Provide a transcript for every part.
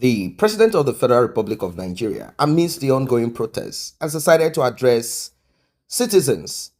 The President of the Federal Republic of Nigeria, amidst the ongoing protests, has decided to address citizens.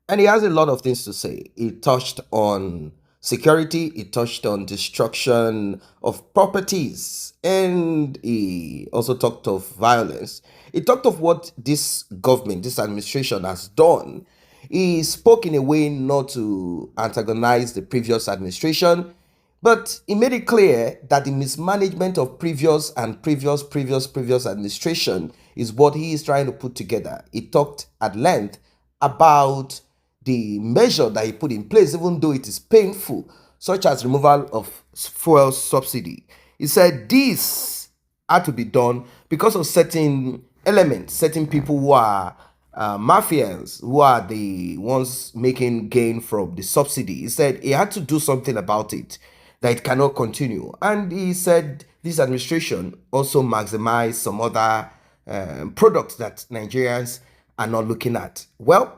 And he has a lot of things to say. He touched on security, he touched on destruction of properties, and he also talked of violence. He talked of what this government, this administration has done. He spoke in a way not to antagonize the previous administration, but he made it clear that the mismanagement of previous administration is what he is trying to put together. He talked at length about the measure that he put in place, even though it is painful, such as removal of fuel subsidy. He said this had to be done because of certain elements, certain people who are mafians, who are the ones making gain from the subsidy. He said he had to do something about it, that it cannot continue. And he said this administration also maximize some other products that Nigerians are not looking at. Well,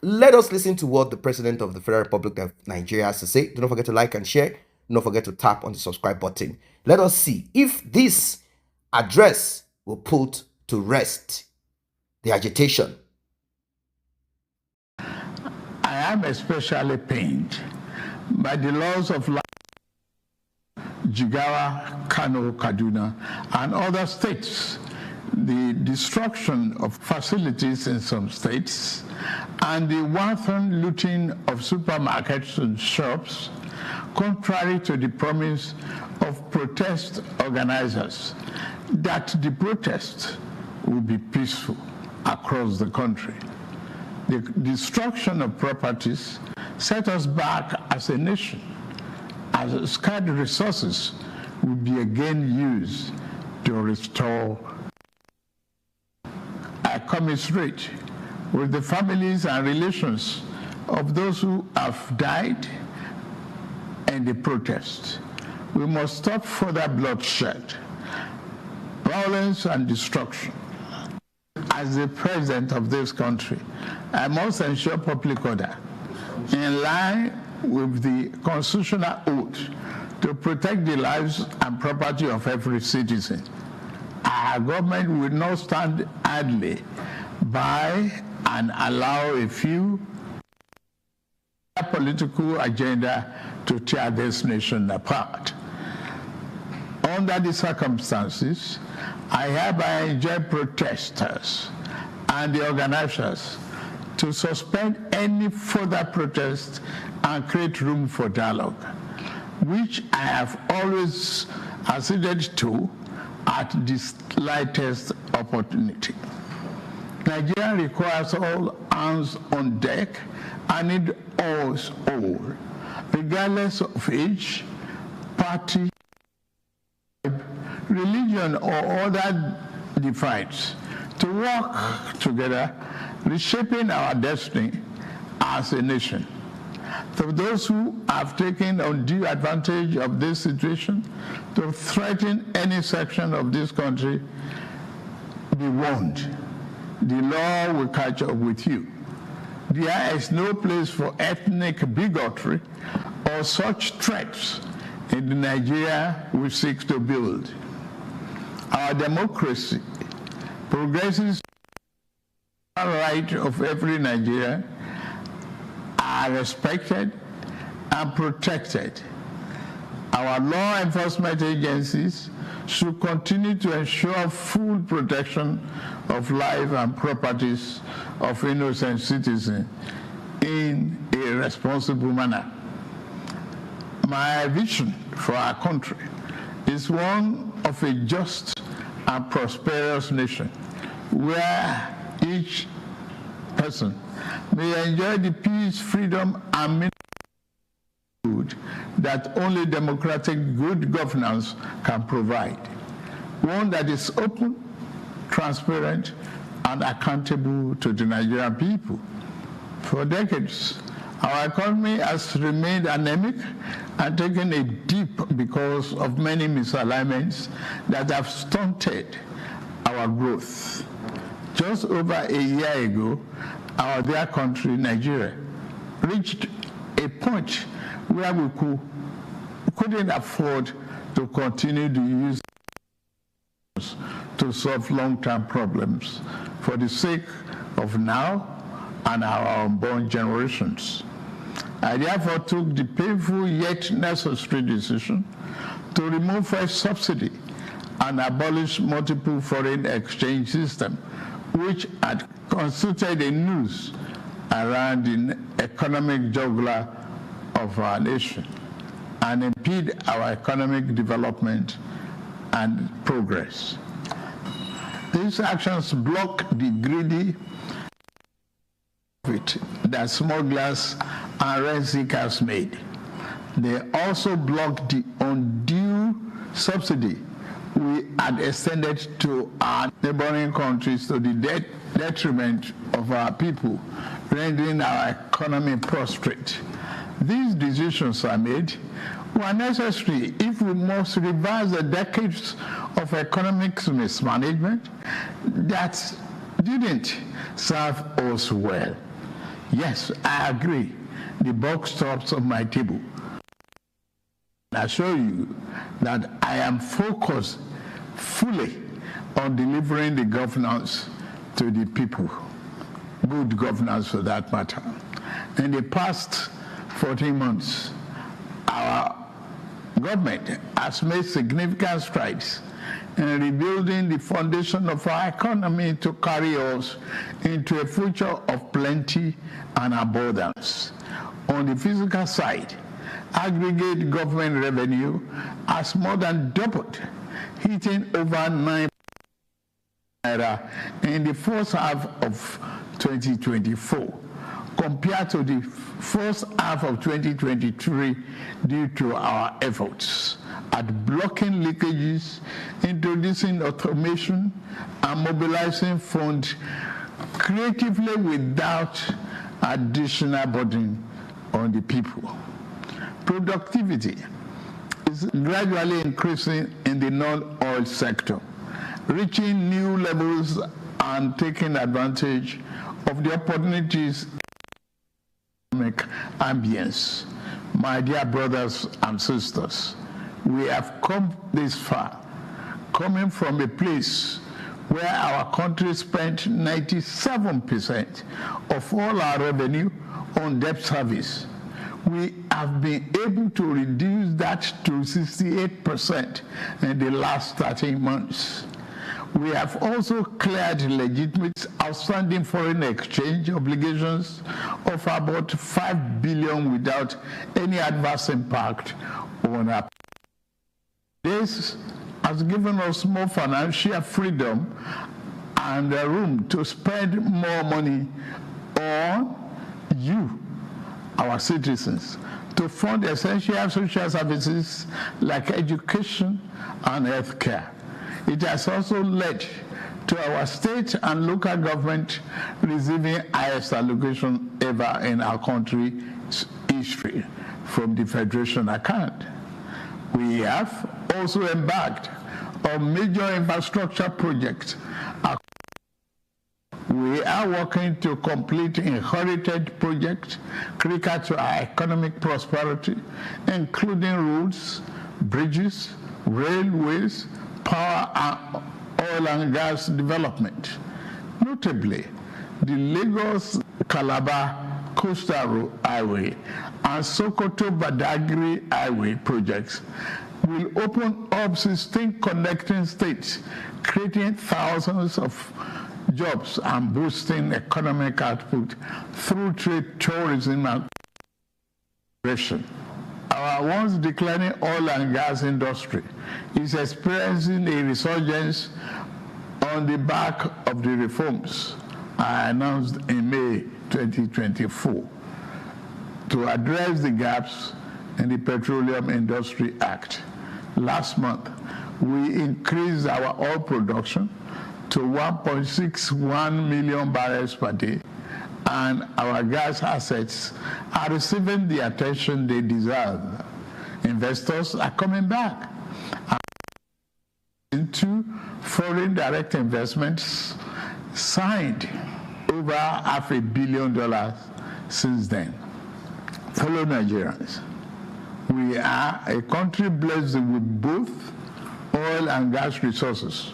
let us listen to what the President of the Federal Republic of Nigeria has to say. Do not forget to like and share. Do not forget to tap on the subscribe button. Let us see if this address will put to rest the agitation. I am especially pained by the loss of life Jigawa, Kano, Kaduna, and other states, the destruction of facilities in some states, and the wanton looting of supermarkets and shops, contrary to the promise of protest organizers that the protest will be peaceful across the country. The destruction of properties set us back as a nation, as scarce resources will be again used to restore. I commiserate with the families and relations of those who have died in the protest. We must stop further bloodshed, violence, and destruction. As the president of this country, I must ensure public order in line with the constitutional oath to protect the lives and property of every citizen. Our government will not stand idly by and allow a few political agenda to tear this nation apart. Under the circumstances, I hereby enjoin protesters and the organizers to suspend any further protest and create room for dialogue, which I have always acceded to at the slightest opportunity. Nigeria requires all hands on deck and need us all, regardless of age, party, religion, or other divides, to work together, reshaping our destiny as a nation. To those who have taken undue advantage of this situation to threaten any section of this country, be warned. The law will catch up with you. There is no place for ethnic bigotry or such threats in the Nigeria we seek to build. Our democracy progresses the right of every Nigerian are respected and protected. Our law enforcement agencies should continue to ensure full protection of life and properties of innocent citizens in a responsible manner. My vision for our country is one of a just and prosperous nation where each person may enjoy the peace, freedom, and good that only democratic good governance can provide. One that is open, transparent, and accountable to the Nigerian people. For decades, our economy has remained anemic and taken a dip because of many misalignments that have stunted our growth. Just over a year ago, our dear country, Nigeria, reached a point where we couldn't afford to continue to use to solve long-term problems for the sake of now and our unborn generations. I therefore took the painful yet necessary decision to remove first subsidy and abolish multiple foreign exchange system, which had constituted a noose around the economic jugular of our nation and impede our economic development and progress. These actions block the greedy profit that smugglers and rent seekers made. They also block the undue subsidy we had extended to our neighboring countries to the detriment of our people, rendering our economy prostrate. These decisions are made were necessary if we must reverse the decades of economic mismanagement that didn't serve us well. Yes, I agree. The buck stops on my table. I assure you that I am focused fully on delivering the governance to the people, good governance for that matter. In the past 14 months, our government has made significant strides in rebuilding the foundation of our economy to carry us into a future of plenty and abundance. On the physical side, aggregate government revenue has more than doubled, hitting over 9 naira in the first half of 2024 compared to the first half of 2023 due to our efforts at blocking leakages, introducing automation, and mobilizing funds creatively without additional burden on the people. Productivity is gradually increasing in the non-oil sector, reaching new levels and taking advantage of the opportunities in economic ambience. My dear brothers and sisters, we have come this far, coming from a place where our country spent 97% of all our revenue on debt service. We have been able to reduce that to 68% in the last 13 months. We have also cleared legitimate outstanding foreign exchange obligations of about 5 billion without any adverse impact on our. This has given us more financial freedom and room to spend more money on you, our citizens, to fund essential social services like education and health care. It has also led to our state and local government receiving highest allocation ever in our country's history from the Federation account. We have also embarked on major infrastructure projects. We are working to complete inherited projects critical to our economic prosperity, including roads, bridges, railways, power, and oil and gas development. Notably, the Lagos-Calabar Coastal Highway and Sokoto-Badagry Highway projects will open up 16 connecting states, creating thousands of jobs and boosting economic output through trade, tourism, and migration. Our once declining oil and gas industry is experiencing a resurgence on the back of the reforms I announced in May 2024 to address the gaps in the Petroleum Industry Act. Last month, we increased our oil production to 1.61 million barrels per day, and our gas assets are receiving the attention they deserve. Investors are coming back into foreign direct investments signed over $500 million since then. Fellow Nigerians, we are a country blessed with both oil and gas resources,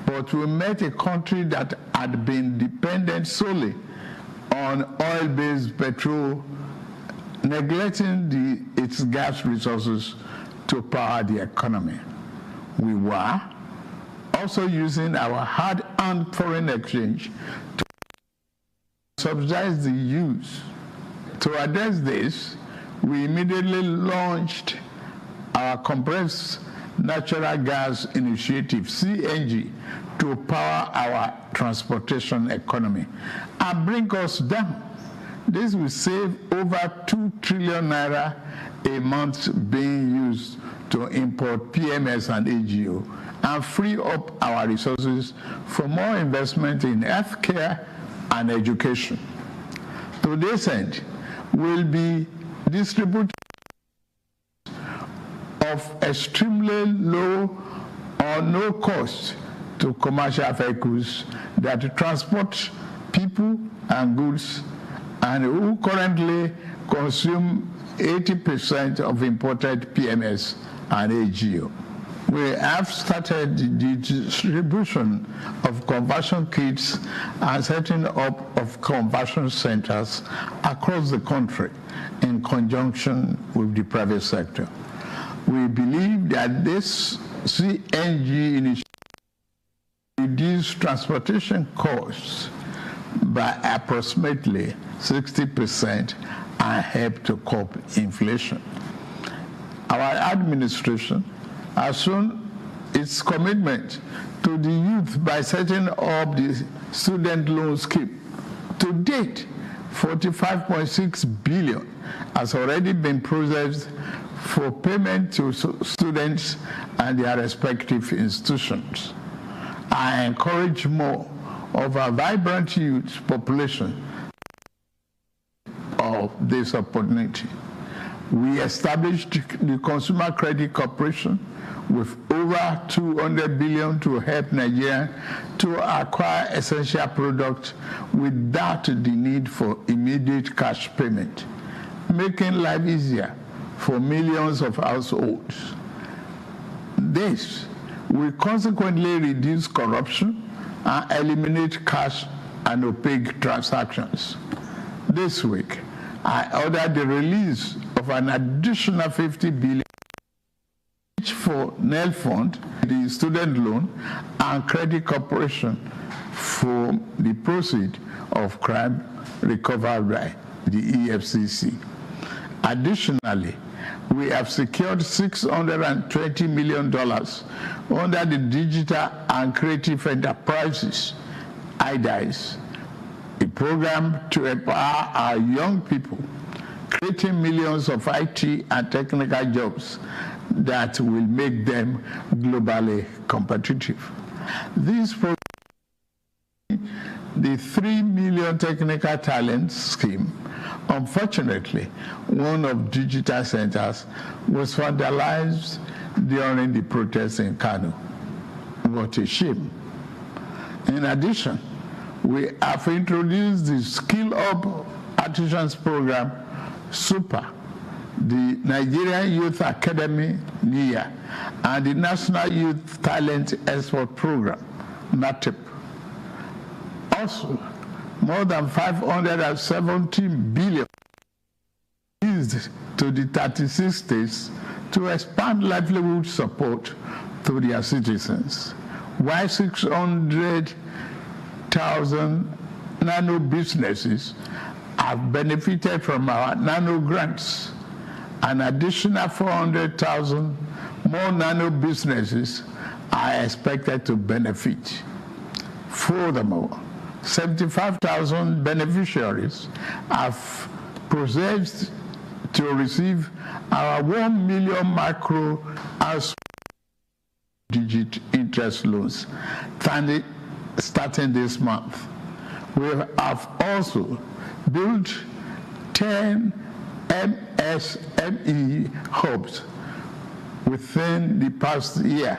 but we met a country that had been dependent solely on oil-based petrol, neglecting its gas resources to power the economy. We were also using our hard-earned foreign exchange to subsidize the use. To address this, we immediately launched our compressed natural gas initiative, CNG, to power our transportation economy and bring us down. This will save over 2 trillion naira a month being used to import PMS and AGO and free up our resources for more investment in healthcare and education. To this end, we'll be distributing of extremely low or no cost to commercial vehicles that transport people and goods and who currently consume 80% of imported PMS and AGO. We have started the distribution of conversion kits and setting up of conversion centers across the country in conjunction with the private sector. We believe that this CNG initiative will reduce transportation costs by approximately 60% and help to curb inflation. Our administration has shown its commitment to the youth by setting up the student loan scheme. To date, 45.6 billion has already been processed for payment to students and their respective institutions. I encourage more of our vibrant youth population of this opportunity. We established the Consumer Credit Corporation with over 200 billion to help Nigeria to acquire essential products without the need for immediate cash payment, making life easier for millions of households. This will consequently reduce corruption and eliminate cash and opaque transactions. This week, I ordered the release of an additional 50 billion for NEL Fund, the student loan, and Credit Corporation for the proceeds of crime recovered by the EFCC. Additionally, we have secured $620 million under the Digital and Creative Enterprises, IDICE, a program to empower our young people, creating millions of IT and technical jobs that will make them globally competitive. This program, the 3 million technical talent scheme, unfortunately, one of digital centers was vandalized during the protests in Kano. What a shame. In addition, we have introduced the Skill Up Artisans Program, SUPER, the Nigerian Youth Academy, NIA, and the National Youth Talent Export Program, NATEP. Also, more than 517 billion used to the 36 states to expand livelihood support to their citizens, while 600,000 nano businesses have benefited from our nano grants. An additional 400,000 more nano businesses are expected to benefit. Furthermore, 75,000 beneficiaries have processed to receive our 1 million micro and digit interest loans starting this month. We have also built 10 MSME hubs within the past year,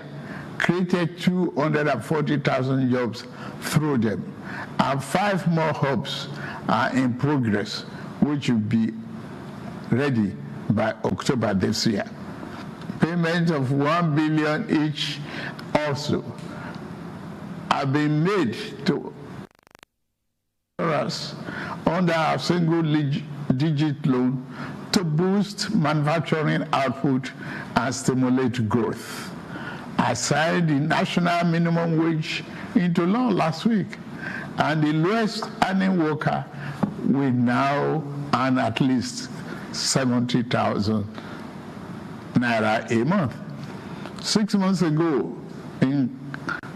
created 240,000 jobs through them, and 5 more hubs are in progress, which will be ready by October this year. Payment of 1 billion each also have been made to us under a single-digit loan to boost manufacturing output and stimulate growth. I signed the national minimum wage into law last week, and the lowest earning worker will now earn at least 70,000 naira a month. 6 months ago in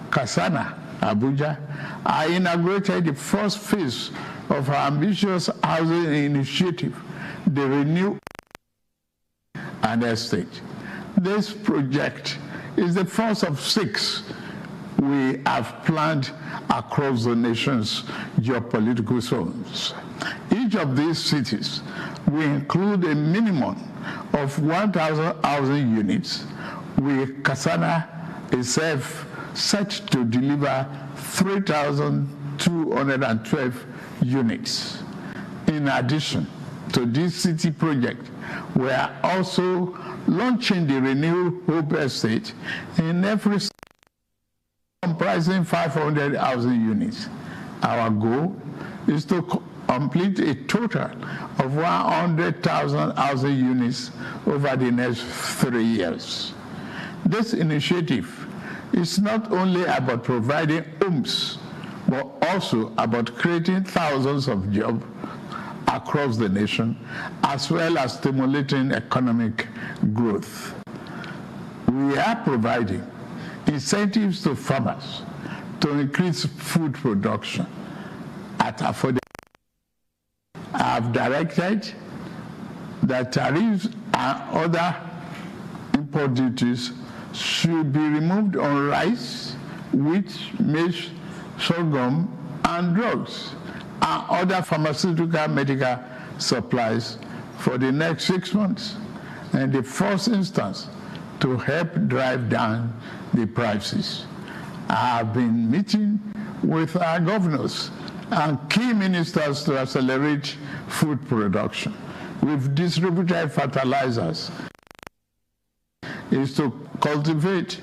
Kasana, Abuja, I inaugurated the first phase of our ambitious housing initiative, the Renew and Estate. This project is the first of 6 we have planned across the nation's geopolitical zones. Each of these cities will include a minimum of 1,000 housing units, with Kasana itself set to deliver 3,212 units. In addition to this city project, we are also launching the Renew Hope Estate in every city, comprising 500 housing units. Our goal is to complete a total of 100,000 housing units over the next 3 years. This initiative is not only about providing homes, but also about creating thousands of jobs across the nation, as well as stimulating economic growth. We are providing incentives to farmers to increase food production at affordable. I have directed that tariffs and other import duties should be removed on rice, wheat, maize, sorghum, and drugs, and other pharmaceutical medical supplies for the next 6 months, in the first instance, to help drive down the prices. I have been meeting with our governors and key ministers to accelerate food production. We've distributed fertilizers is to cultivate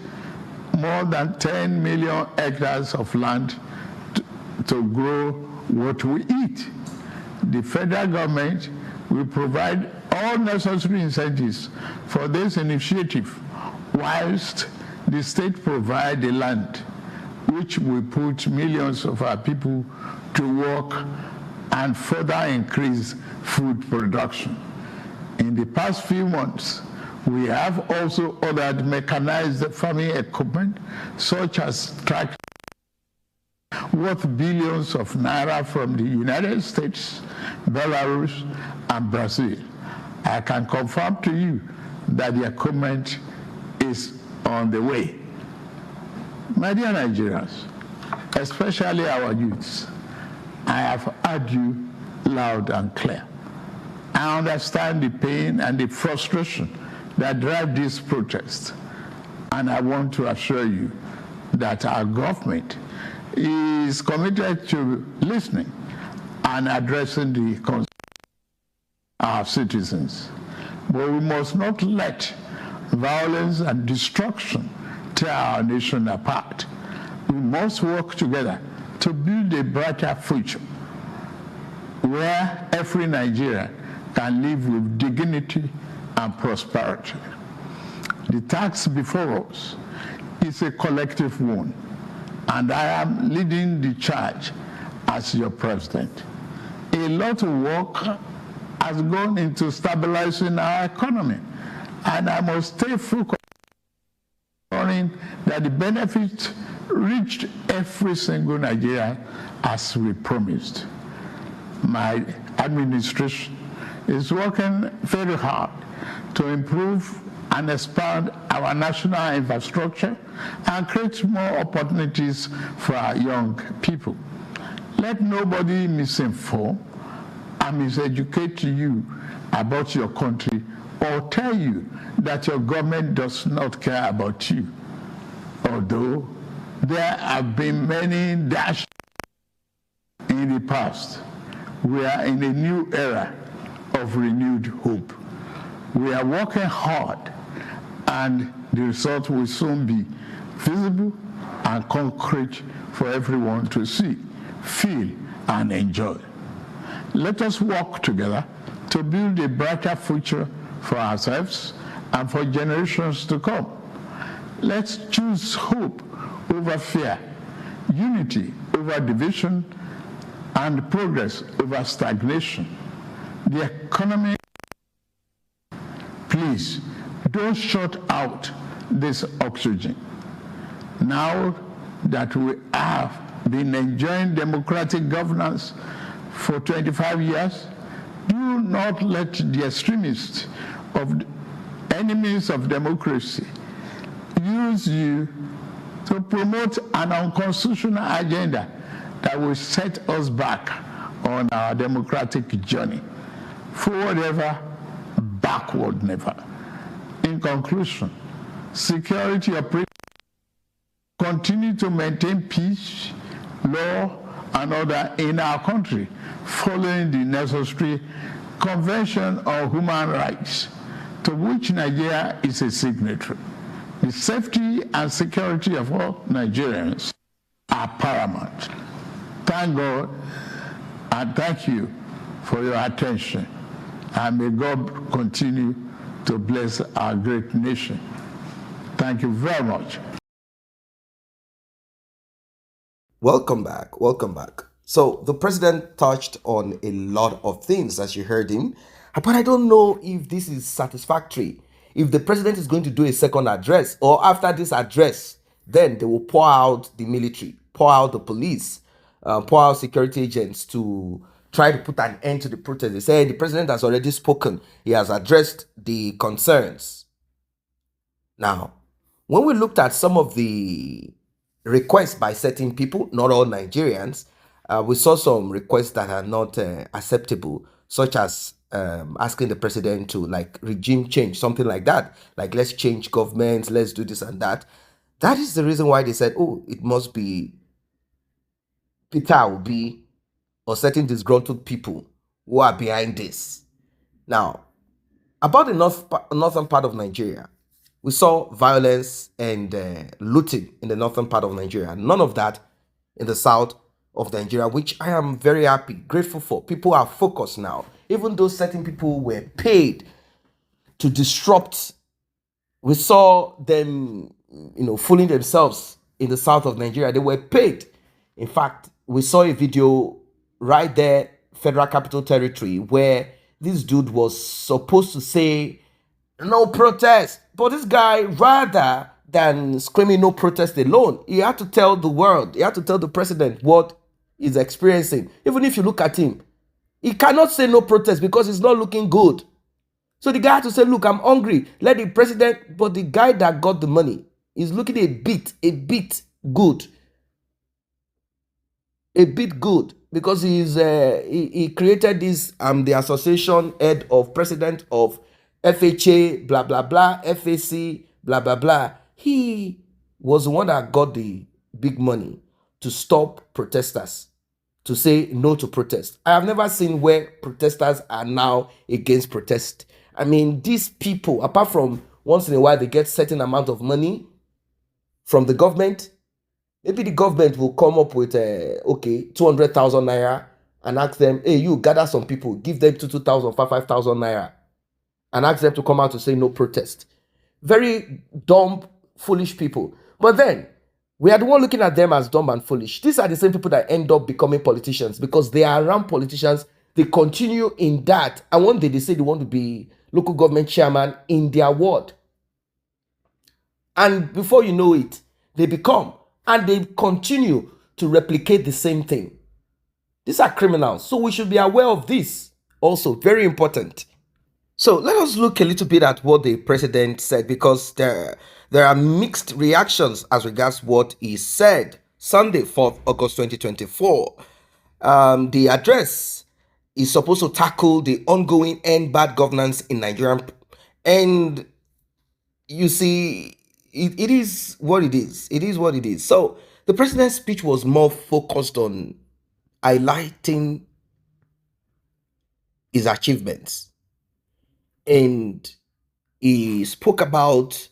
more than 10 million hectares of land to grow what we eat. The federal government will provide all necessary incentives for this initiative, whilst the state provide the land, which will put millions of our people to work and further increase food production. In the past few months, we have also ordered mechanized farming equipment, such as tractors, worth billions of naira from the United States, Belarus, and Brazil. I can confirm to you that the equipment is on the way. My dear Nigerians, especially our youths, I have heard you loud and clear. I understand the pain and the frustration that drive this protest, and I want to assure you that our government is committed to listening and addressing the concerns of our citizens. But we must not let violence and destruction tear our nation apart. We must work together to build a brighter future where every Nigerian can live with dignity and prosperity. The task before us is a collective one, and I am leading the charge as your president. A lot of work has gone into stabilizing our economy, and I must stay focused on ensuring that the benefits reached every single Nigerian as we promised. My administration is working very hard to improve and expand our national infrastructure and create more opportunities for our young people. Let nobody misinform and miseducate you about your country or tell you that your government does not care about you. Although there have been many dashes in the past, we are in a new era of renewed hope. We are working hard, and the result will soon be visible and concrete for everyone to see, feel, and enjoy. Let us work together to build a brighter future for ourselves and for generations to come. Let's choose hope over fear, unity over division, and progress over stagnation. The economy, please don't shut out this oxygen. Now that we have been enjoying democratic governance for 25 years, do not let the extremists of enemies of democracy use you to promote an unconstitutional agenda that will set us back on our democratic journey. Forward ever, backward never. In conclusion, security operations continue to maintain peace, law, and order in our country, following the necessary Convention on Human Rights, to which Nigeria is a signatory. The safety and security of all Nigerians are paramount. Thank God and thank you for your attention, and may God continue to bless our great nation. Thank you very much. Welcome back. Welcome back. So the president touched on a lot of things as you heard him, but I don't know if this is satisfactory. If the president is going to do a second address, or after this address, then they will pour out the military, pour out the police, pour out security agents to try to put an end to the protest. They say the president has already spoken. He has addressed the concerns. Now, when we looked at some of the requests by certain people, not all Nigerians, we saw some requests that are not acceptable, such as asking the president to like regime change, something like that. Like, let's change governments, let's do this and that. That is the reason why they said, oh, it must be Peter Obi or certain disgruntled people who are behind this. Now, about the northern part of Nigeria, we saw violence and looting in the northern part of Nigeria. None of that in the south of Nigeria, which I am very happy, grateful for. People are focused now. Even though certain people were paid to disrupt, we saw them, fooling themselves in the south of Nigeria. They were paid. In fact, we saw a video right there, Federal Capital Territory, where this dude was supposed to say no protest. But this guy, rather than screaming no protest alone, he had to tell the world, he had to tell the president what he's experiencing. Even if you look at him, he cannot say no protest because it's not looking good. So the guy had to say, look, I'm hungry. Let the president, but the guy that got the money is looking a bit good. A bit good because he created this, the association head of president of FHA, blah, blah, blah, FAC, blah, blah, blah. He was the one that got the big money to stop protesters, to say no to protest. I have never seen where protesters are now against protest. I mean, these people, apart from once in a while they get certain amount of money from the government, maybe the government will come up with, 200,000 naira and ask them, hey, you gather some people, give them 2,000, 5,000 naira and ask them to come out to say no protest. Very dumb, foolish people. But then, we are the one looking at them as dumb and foolish. These are the same people that end up becoming politicians because they are around politicians. They continue in that. And one day they say they want to be local government chairman in their ward. And before you know it, they become. And they continue to replicate the same thing. These are criminals. So we should be aware of this. Also, very important. So let us look a little bit at what the president said, because there are mixed reactions as regards what he said. Sunday, 4th August 2024. The address is supposed to tackle the ongoing end bad governance in Nigeria. And you see, it is what it is. It is what it is. So the president's speech was more focused on highlighting his achievements. And he spoke about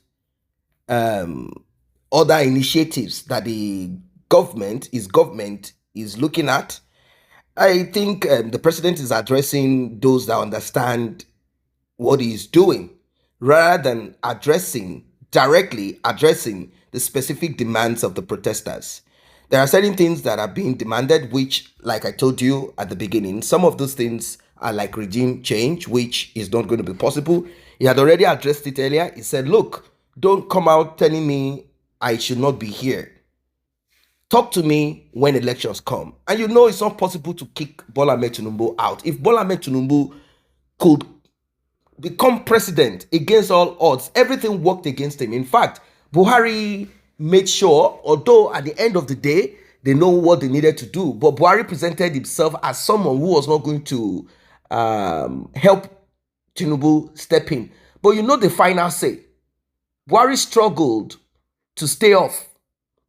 other initiatives that the government is looking at. I think the president is addressing those that understand what he's doing rather than directly addressing the specific demands of the protesters. There are certain things that are being demanded, which, like I told you at the beginning, some of those things are like regime change, which is not going to be possible. He had already addressed it earlier. He said, look, don't come out telling me I should not be here. Talk to me when elections come. And you know it's not possible to kick Bola Ahmed Tinubu out. If Bola Ahmed Tinubu could become president against all odds, everything worked against him. In fact, Buhari made sure, although at the end of the day, they know what they needed to do, but Buhari presented himself as someone who was not going to help Tinubu step in. But you know the final say. Buhari struggled to stay off,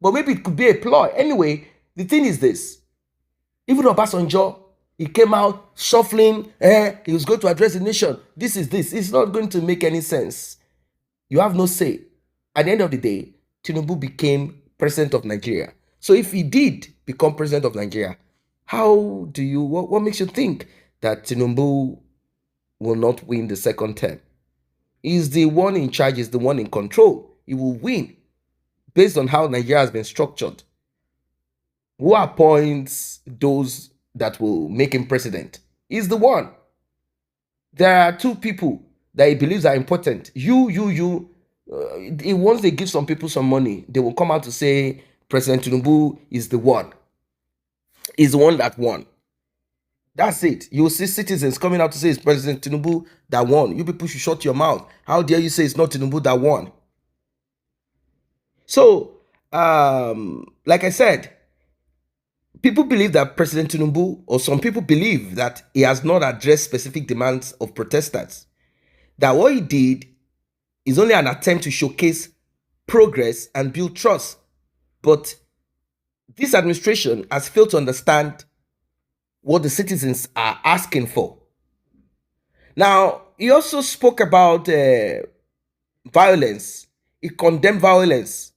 but maybe it could be a ploy. Anyway, the thing is this. Even Obasanjo, he came out shuffling, he was going to address the nation. This. It's not going to make any sense. You have no say. At the end of the day, Tinubu became president of Nigeria. So if he did become president of Nigeria, what makes you think that Tinubu will not win the second term? He's the one in charge, he's the one in control. He will win based on how Nigeria has been structured. Who appoints those that will make him president? He's the one. There are two people that he believes are important. Once they give some people some money, they will come out to say President Tinubu is the one. Is the one that won. That's it. You will see citizens coming out to say it's President Tinubu that won. You people should shut your mouth. How dare you say it's not Tinubu that won? So, like I said, people believe that President Tinubu, or some people believe that he has not addressed specific demands of protesters. That what he did is only an attempt to showcase progress and build trust. But this administration has failed to understand what the citizens are asking for. Now, he also spoke about violence. He condemned violence.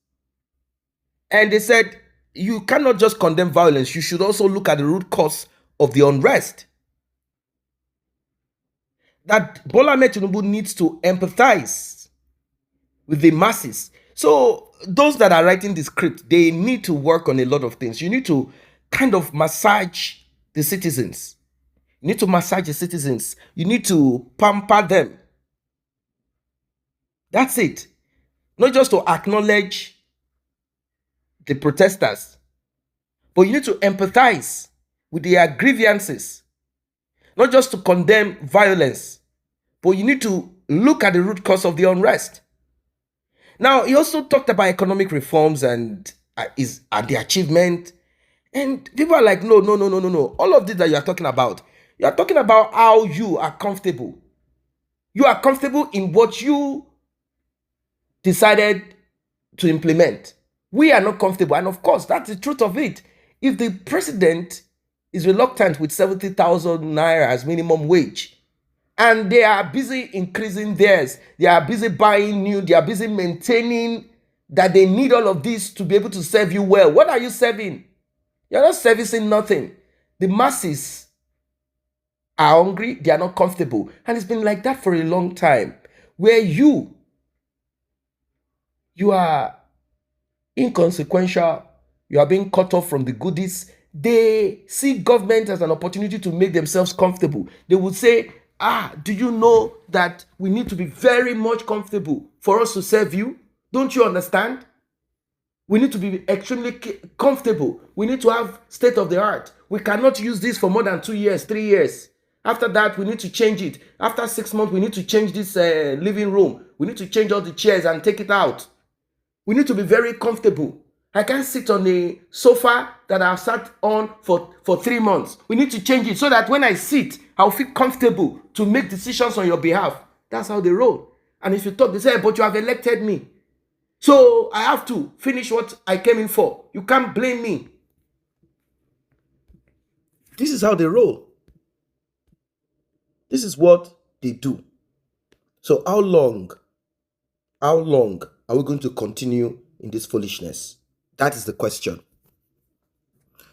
And they said, you cannot just condemn violence. You should also look at the root cause of the unrest. That Bola Ahmed Tinubu needs to empathize with the masses. So those that are writing the script, they need to work on a lot of things. You need to kind of massage the citizens. You need to massage the citizens. You need to pamper them. That's it. Not just to acknowledge the protesters, but you need to empathize with their grievances. Not just to condemn violence, but you need to look at the root cause of the unrest. Now, he also talked about economic reforms and the achievement. And people are like, no. All of this that you are talking about how you are comfortable. You are comfortable in what you decided to implement. We are not comfortable. And of course, that's the truth of it. If the president is reluctant with 70,000 naira as minimum wage, and they are busy increasing theirs, they are busy buying new, they are busy maintaining that they need all of this to be able to serve you well. What are you serving? You're not servicing nothing. The masses are hungry, they are not comfortable. And it's been like that for a long time, where you are inconsequential, you are being cut off from the goodies. They see government as an opportunity to make themselves comfortable. They would say, do you know that we need to be very much comfortable for us to serve you? Don't you understand? We need to be extremely comfortable. We need to have state of the art. We cannot use this for more than 2 years, 3 years. After that, we need to change it. After 6 months, we need to change this living room. We need to change all the chairs and take it out. We need to be very comfortable. I can't sit on a sofa that I've sat on for 3 months. We need to change it so that when I sit, I'll feel comfortable to make decisions on your behalf. That's how they roll. And if you talk, they say, but you have elected me, so I have to finish what I came in for. You can't blame me. This is how they roll. This is what they do. So how long are we going to continue in this foolishness? That is the question.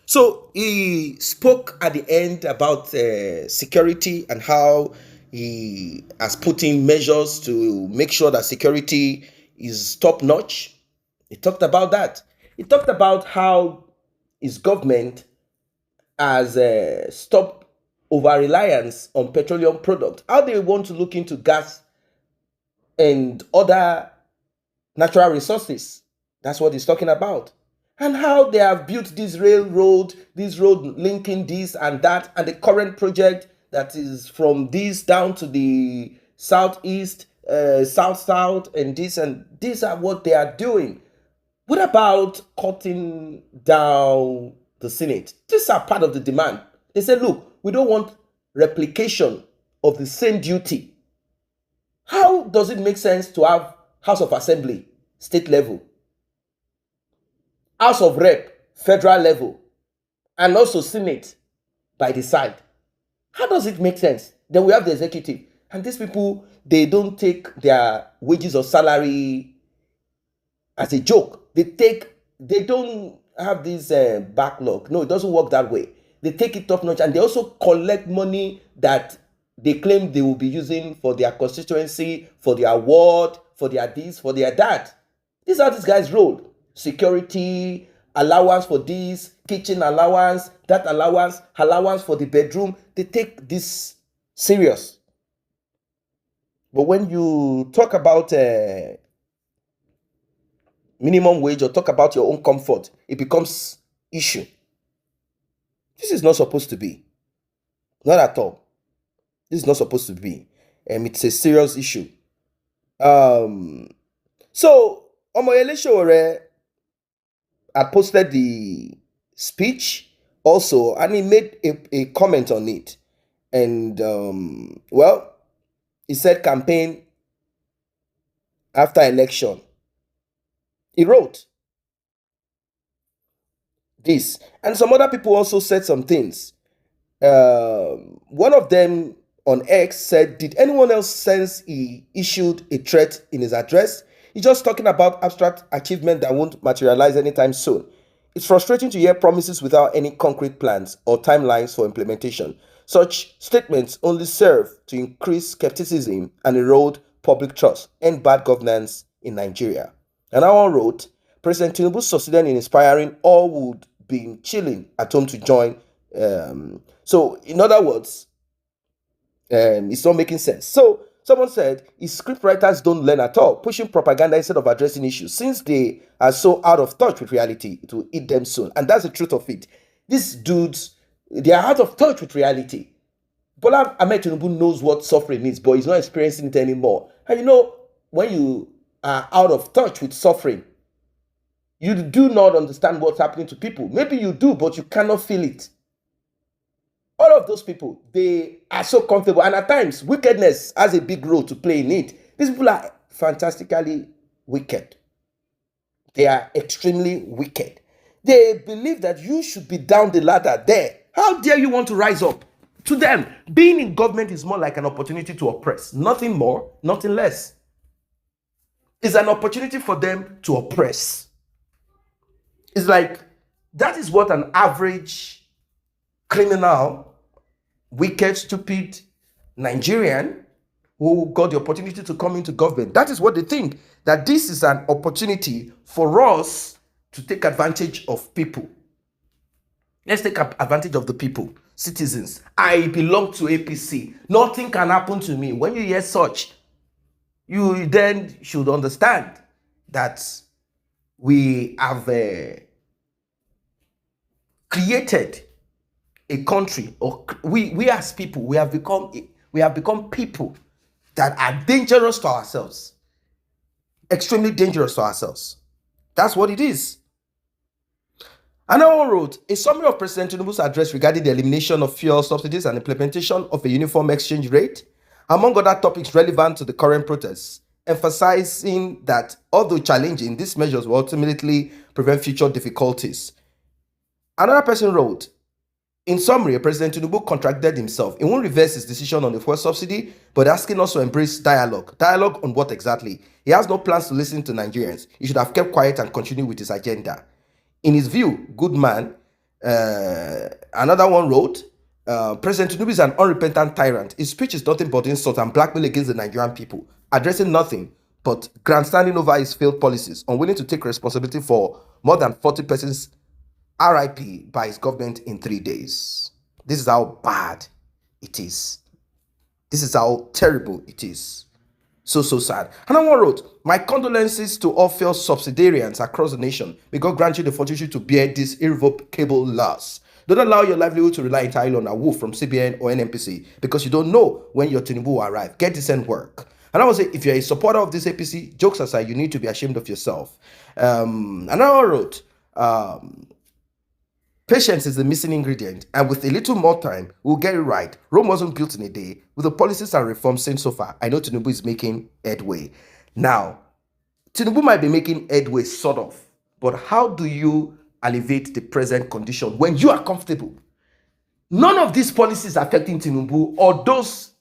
So he spoke at the end about security and how he has put in measures to make sure that security is top notch. He talked about that. He talked about how his government has stopped over reliance on petroleum products, how they want to look into gas and other natural resources. That's what he's talking about. And how they have built this road linking this and that, and the current project that is from this down to the southeast, south, and this, and these are what they are doing. What about cutting down the Senate? These are part of the demand. They said, look, we don't want replication of the same duty. How does it make sense to have House of Assembly, state level, House of Rep, federal level, and also Senate by the side? How does it make sense? Then we have the executive. And these people, they don't take their wages or salary as a joke. They don't have this backlog. No, it doesn't work that way. They take it top notch, and they also collect money that they claim they will be using for their constituency, for their ward, for their this, for their that. These are these guys' role. Security, allowance for this, kitchen allowance, that allowance for the bedroom. They take this serious. But when you talk about minimum wage or talk about your own comfort, it becomes issue. This is not supposed to be. Not at all. This is not supposed to be. It's a serious issue. So Omoyele Sowore had posted the speech also, and he made a comment on it. And well, he said campaign after election. He wrote this, and some other people also said some things. One of them on X said, did anyone else sense he issued a threat in his address? He's just talking about abstract achievement that won't materialize anytime soon. It's frustrating to hear promises without any concrete plans or timelines for implementation. Such statements only serve to increase skepticism and erode public trust and bad governance in Nigeria. Another one wrote, President Tinubu succeeded in inspiring all who would be chilling at home to join. So, in other words, it's not making sense. So, someone said, his scriptwriters don't learn at all, pushing propaganda instead of addressing issues. Since they are so out of touch with reality, it will eat them soon. And that's the truth of it. These dudes, they are out of touch with reality. Bola Ahmed Tinubu knows what suffering is, but he's not experiencing it anymore. And you know, when you are out of touch with suffering, you do not understand what's happening to people. Maybe you do, but you cannot feel it. All of those people, they are so comfortable, and at times wickedness has a big role to play in it. These people are fantastically wicked. They are extremely wicked. They believe that you should be down the ladder there. How dare you want to rise up? To them, being in government is more like an opportunity to oppress. Nothing more, nothing less. It's an opportunity for them to oppress. It's like, that is what an average criminal, wicked, stupid Nigerian who got the opportunity to come into government, that is what they think, that this is an opportunity for us to take advantage of people. Let's take advantage of the people, citizens. I belong to APC. Nothing can happen to me. When you hear such, you then should understand that we have created a country, or we as people, we have become people that are dangerous to ourselves, extremely dangerous to ourselves. That's what it is. Another one wrote, a summary of President Tinubu's address regarding the elimination of fuel subsidies and implementation of a uniform exchange rate, among other topics relevant to the current protests, emphasizing that although challenging, these measures will ultimately prevent future difficulties. Another person wrote, In summary, President Tinubu contradicted himself. He won't reverse his decision on the fuel subsidy, but asking us to embrace dialogue. Dialogue on what exactly? He has no plans to listen to Nigerians. He should have kept quiet and continued with his agenda. In his view, good man, another one wrote, President Tinubu is an unrepentant tyrant. His speech is nothing but insult and blackmail against the Nigerian people, addressing nothing but grandstanding over his failed policies, unwilling to take responsibility for more than 40 persons RIP by his government in 3 days. This is how bad it is. This is how terrible it is. So sad. Another one wrote, my condolences to all failed subsidiaries across the nation. May God grant you the fortitude to bear this irrevocable loss. Don't allow your livelihood to rely entirely on a wolf from CBN or NMPC because you don't know when your Tinubu will arrive. Get decent work. And I would say, if you're a supporter of this APC, jokes aside, you need to be ashamed of yourself. Another one wrote, patience is the missing ingredient, and with a little more time, we'll get it right. Rome wasn't built in a day. With the policies and reforms seen so far, I know Tinubu is making headway. Now, Tinubu might be making headway, sort of, but how do you alleviate the present condition when you are comfortable? None of these policies are affecting Tinubu or those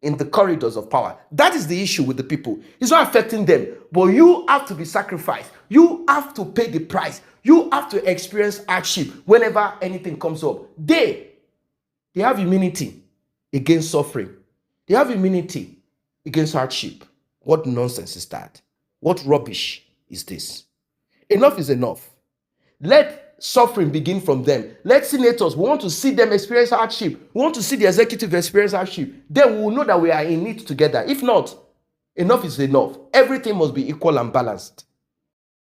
in the corridors of power. That is the issue with the people. It's not affecting them, but you have to be sacrificed. You have to pay the price. You have to experience hardship whenever anything comes up. They have immunity against suffering. They have immunity against hardship. What nonsense is that? What rubbish is this? Enough is enough. Let suffering begin from them. Let senators, we want to see them experience hardship. We want to see the executive experience hardship. Then we will know that we are in it together. If not, enough is enough. Everything must be equal and balanced.